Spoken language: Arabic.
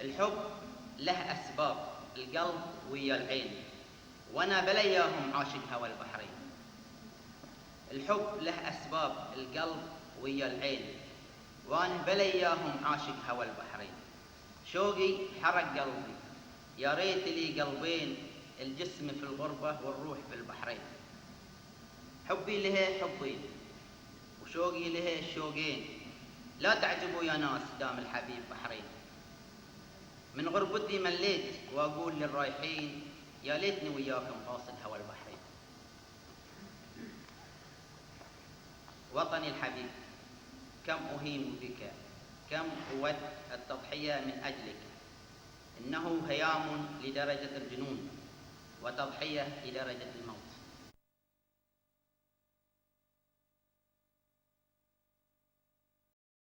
الحب له أسباب، القلب ويا العين، وأنا بلياهم عاشق هوى البحرين. الحب له أسباب، القلب ويا العين، وأنا بلياهم عاشق هوى البحرين. شوقي حرق قلبي، يا ريت لي قلبين، الجسم في الغربة والروح في البحرين. حبي له حبين وشوقي له شوقين، لا تعجبوا يا ناس دام الحبيب بحرين. من غربتي مليت واقول للرايحين، يا ليتني وياكم غاصن هوى البحرين. وطني الحبيب، كم أهيم بك، كم أود التضحية من أجلك. إنه هيام لدرجة الجنون، وتضحية لدرجة الموت.